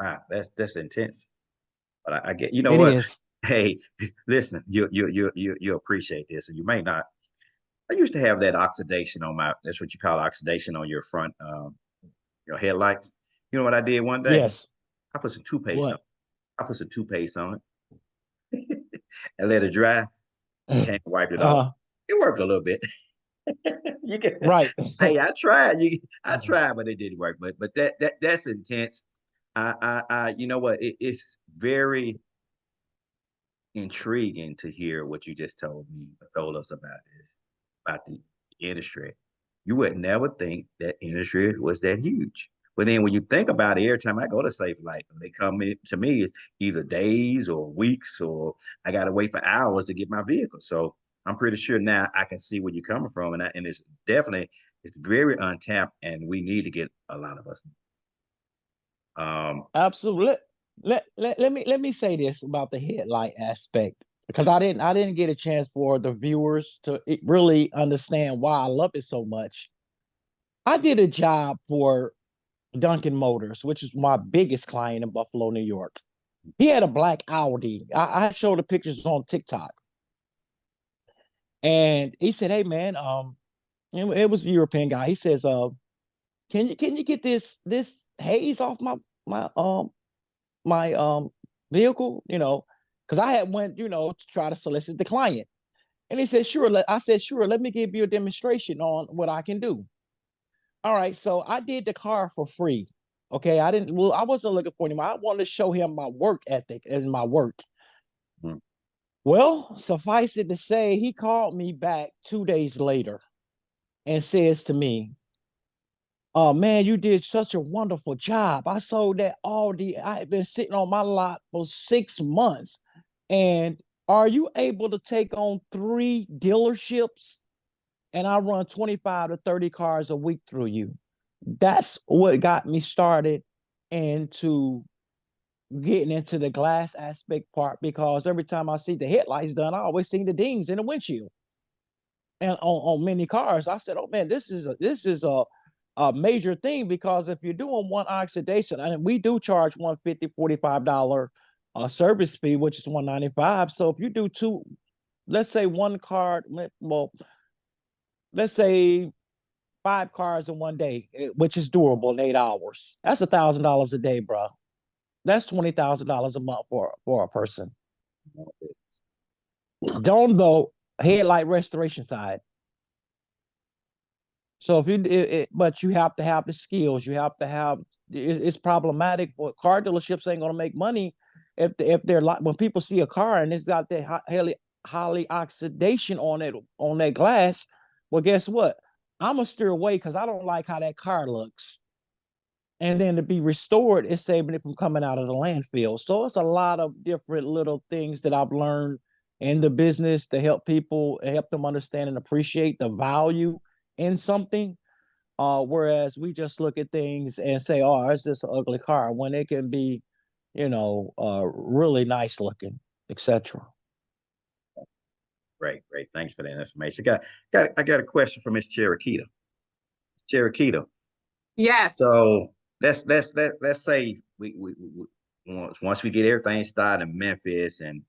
Wow, that's intense. But I get, you know It what? is. Hey, listen, you appreciate this, and you may not. I used to have that oxidation on my. That's what you call oxidation on your front, your headlights. You know what I did one day? Yes. I put some toothpaste on. What? I put some toothpaste on it and let it dry. Can't wipe it off. Uh, It worked a little bit. You can. right. Hey, I tried. I tried, but it didn't work. But that's intense. You know what? It's very intriguing to hear what you just told us about this, about the industry. You would never think that industry was that huge. But then when you think about it, every time I go to Safe Light, they come in, to me, it's either days or weeks, or I got to wait for hours to get my vehicle. So I'm pretty sure now I can see where you're coming from, and it's definitely it's very untapped, and we need to get a lot of us. Um, Absolutely. Let me say this about the headlight aspect because I didn't get a chance for the viewers to really understand why I love it so much. I did a job for Duncan Motors, which is my biggest client in Buffalo, New York. He had a black Audi. I showed the pictures on TikTok, and he said, "Hey man, it was a European guy. He says, can you get this haze off my vehicle, because I had went, to try to solicit the client. And he said, sure. I said, sure, let me give you a demonstration on what I can do. All right. So I did the car for free. Okay. I wasn't looking for him. I wanted to show him my work ethic and my work. mm, Well, suffice it to say, he called me back 2 days later and says to me, oh man, you did such a wonderful job. I sold that Audi. I had been sitting on my lot for 6 months. And are you able to take on 3 dealerships? And I run 25 to 30 cars a week through you. That's what got me started into getting into the glass aspect part because every time I see the headlights done, I always see the dings in the windshield. And on many cars, I said, "Oh man, this is a major thing because if you're doing one oxidation, and we do charge 150 $45 service fee, which is 195. So if you do two, let's say one car, well, let's say 5 cars in one day, which is doable in 8 hours. That's $1,000 a day, bro. That's $20,000 a month for a person. Don't though headlight restoration side. So if but you have to have the skills. You have to have. It's problematic. But car dealerships ain't gonna make money if they're like when people see a car and it's got that highly oxidation on that glass. Well, guess what? I'm gonna steer away because I don't like how that car looks. And then to be restored is saving it from coming out of the landfill. So it's a lot of different little things that I've learned in the business to help people, help them understand and appreciate the value in something. Whereas we just look at things and say, "Oh, it's just an ugly car," when it can be, really nice looking, etc. great, great. Thanks for that information. I got a question from Miss Cherokee. Cherokee. Yes. So let's say we once we get everything started in Memphis, and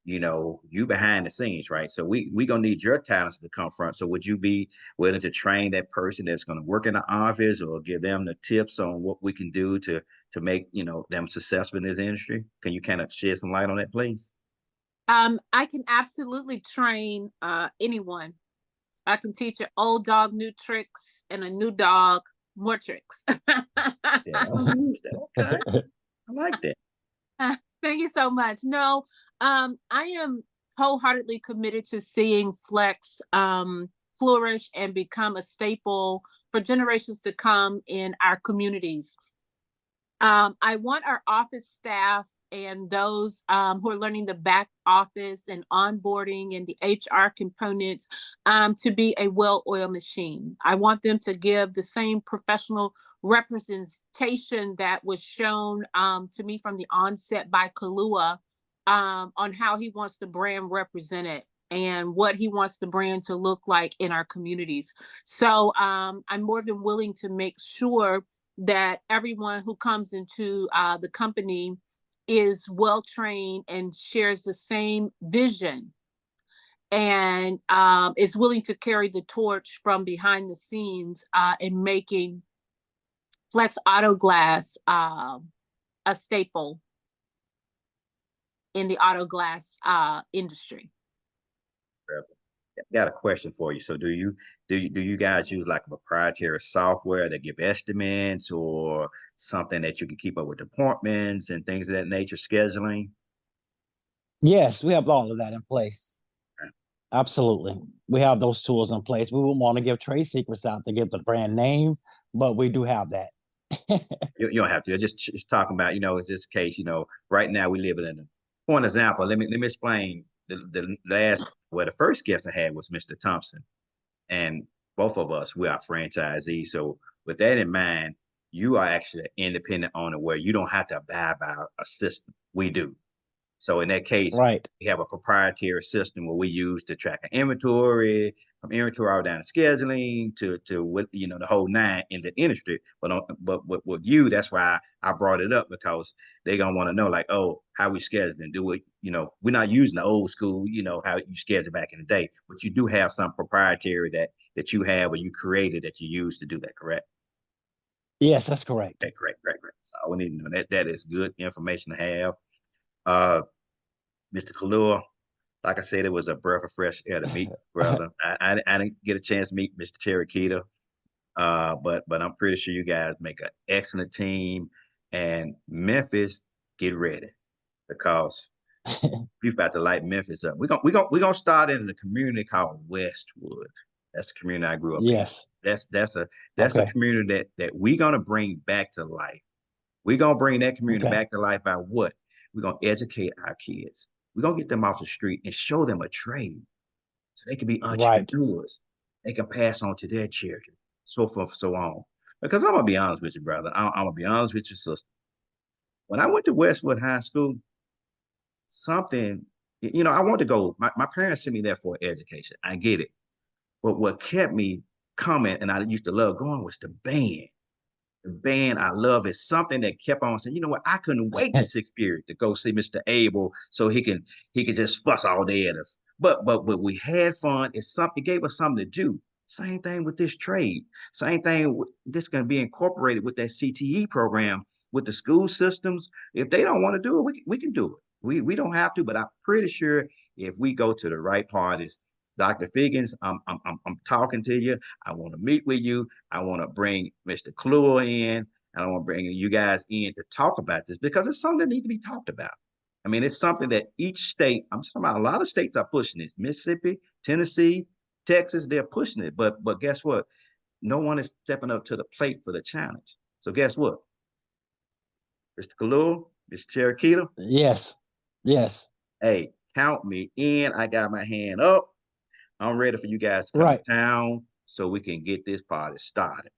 you behind the scenes, right? So we gonna need your talents to come front. So would you be willing to train that person that's gonna work in the office, or give them the tips on what we can do to make them successful in this industry? Can you kind of shed some light on that, please? I can absolutely train anyone. I can teach an old dog new tricks and a new dog more tricks. Yeah, I'll use that. Okay, I like that. Thank you so much. No, I am wholeheartedly committed to seeing Flex flourish and become a staple for generations to come in our communities. I want our office staff and those who are learning the back office and onboarding and the HR components to be a well-oiled machine. I want them to give the same professional representation that was shown to me from the onset by Kaluha on how he wants the brand represented and what he wants the brand to look like in our communities. So I'm more than willing to make sure that everyone who comes into the company is well trained and shares the same vision, and is willing to carry the torch from behind the scenes in making Flex Auto Glass a staple in the auto glass industry. Got a question for you. So do you guys use like a proprietary software that give estimates or something that you can keep up with appointments and things of that nature, scheduling? Yes, we have all of that in place. Absolutely. We have those tools in place. We wouldn't want to give trade secrets out to give the brand name, but we do have that. You don't have to. Just talking about, in this case, right now we live in a, for an example, let me explain the last, well, the first guest I had was Mr. Thompson. And both of us, we are franchisees. So with that in mind, you are actually an independent owner where you don't have to abide by a system. We do. So in that case, Right. we have a proprietary system where we use to track an inventory, from inventory all down to scheduling to what, the whole nine in the industry. But with you, that's why I brought it up, because they're gonna want to know, like, oh, how we scheduling? Do we, we're not using the old school, how you schedule back in the day, but you do have some proprietary that you have or you created that you use to do that, correct? Yes, that's correct. Okay, great. So we need to know that is good information to have. Mr. Kaluha, like I said, it was a breath of fresh air to meet, brother. I didn't get a chance to meet Mr. Cherokee, but I'm pretty sure you guys make an excellent team. And Memphis, get ready, because we're about to light Memphis up. We're gonna start in a community called Westwood. That's the community I grew up Yes. in. That's a community that we're gonna bring back to life. We're gonna bring that community back to life by what? We're gonna educate our kids. We're gonna get them off the street and show them a trade so they can be Right. entrepreneurs. They can pass on to their children, so forth, so on. Because I'm gonna be honest with you, brother. I'm gonna be honest with your sister. When I went to Westwood High School, something, I wanted to go. My parents sent me there for education. I get it. But what kept me coming, and I used to love going, was the band. The band I love is something that kept on saying, you know what, I couldn't wait to sixth period to go see Mr. Abel so he could just fuss all day at us. But we had fun. It gave us something to do. Same thing with this trade. Same thing. This can be incorporated with that CTE program with the school systems. If they don't want to do it, we can do it. We don't have to, but I'm pretty sure if we go to the right parties, Dr. Figgins, I'm talking to you. I want to meet with you. I want to bring Mr. Kaluha in, and I want to bring you guys in to talk about this, because it's something that needs to be talked about. I mean, it's something that each state, I'm talking about, a lot of states are pushing this. Mississippi, Tennessee, Texas, they're pushing it. But guess what? No one is stepping up to the plate for the challenge. So guess what? Mr. Kaluha, Mr. Cherokee. Yes. Hey, count me in. I got my hand up. I'm ready for you guys to come to town so we can get this party started.